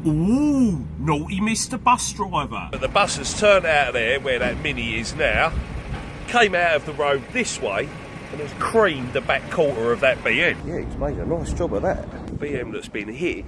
Ooh, naughty Mr. Bus Driver. But the bus has turned out of there, where that Mini is now, came out of the road this way, and has creamed the back quarter of that BM. Yeah, he's made a nice job of that. The BM that's been hit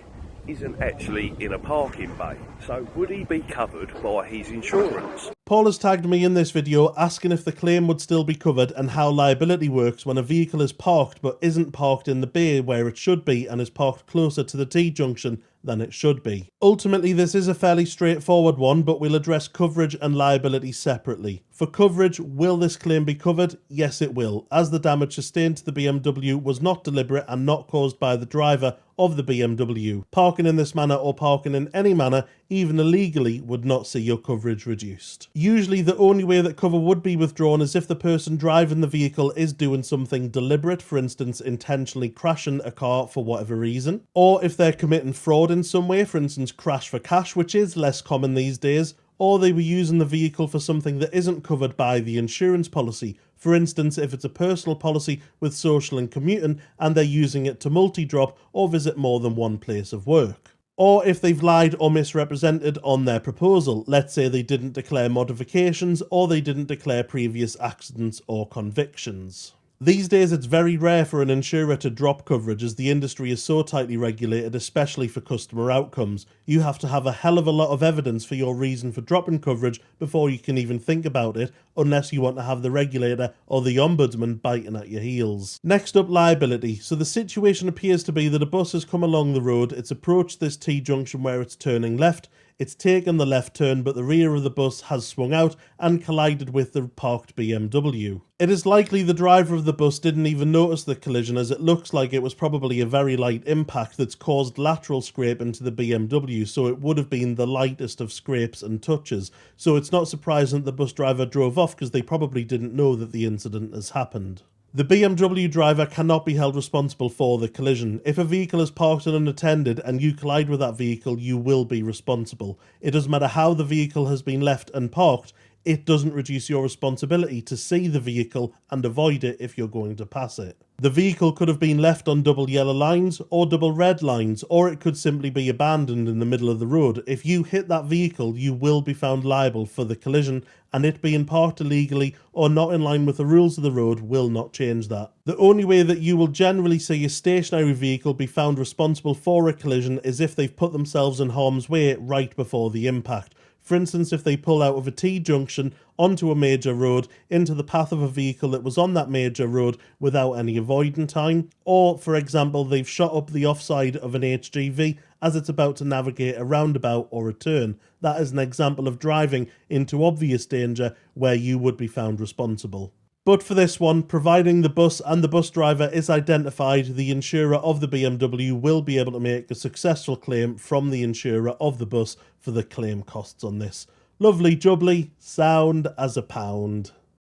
isn't actually in a parking bay, so would he be covered by his insurance? Paul has tagged me in this video asking if the claim would still be covered and how liability works when a vehicle is parked but isn't parked in the bay where it should be and is parked closer to the T-junction than it should be. Ultimately, this is a fairly straightforward one, but we'll address coverage and liability separately. For coverage, will this claim be covered? Yes, it will, as the damage sustained to the BMW was not deliberate and not caused by the driver of the BMW. Parking in this manner or parking in any manner, even illegally, would not see your coverage reduced. Usually the only way that cover would be withdrawn is if the person driving the vehicle is doing something deliberate, for instance intentionally crashing a car for whatever reason, or if they're committing fraud in some way, for instance crash for cash, which is less common these days, or they were using the vehicle for something that isn't covered by the insurance policy. For instance, if it's a personal policy with social and commuting and they're using it to multi-drop or visit more than one place of work. Or if they've lied or misrepresented on their proposal, let's say they didn't declare modifications or they didn't declare previous accidents or convictions. These days it's very rare for an insurer to drop coverage as the industry is so tightly regulated, especially for customer outcomes. You have to have a hell of a lot of evidence for your reason for dropping coverage before you can even think about it, unless you want to have the regulator or the ombudsman biting at your heels. Next up, liability. So the situation appears to be that a bus has come along the road, it's approached this T-junction where it's turning left, it's taken the left turn, but the rear of the bus has swung out and collided with the parked BMW. It is likely the driver of the bus didn't even notice the collision, as it looks like it was probably a very light impact that's caused lateral scrape into the BMW, so it would have been the lightest of scrapes and touches. So it's not surprising that the bus driver drove off, because they probably didn't know that the incident has happened. The BMW driver cannot be held responsible for the collision. If a vehicle is parked and unattended and you collide with that vehicle, you will be responsible. It doesn't matter how the vehicle has been left and parked, it doesn't reduce your responsibility to see the vehicle and avoid it if you're going to pass it. The vehicle could have been left on double yellow lines or double red lines, or it could simply be abandoned in the middle of the road. If you hit that vehicle, you will be found liable for the collision, and it being parked illegally or not in line with the rules of the road will not change that. The only way that you will generally see a stationary vehicle be found responsible for a collision is if they've put themselves in harm's way right before the impact. For instance, if they pull out of a T-junction onto a major road into the path of a vehicle that was on that major road without any avoiding time, or for example they've shot up the offside of an HGV as it's about to navigate a roundabout or a turn. That is an example of driving into obvious danger where you would be found responsible. But for this one, providing the bus and the bus driver is identified, the insurer of the BMW will be able to make a successful claim from the insurer of the bus for the claim costs on this. Lovely jubbly, sound as a pound.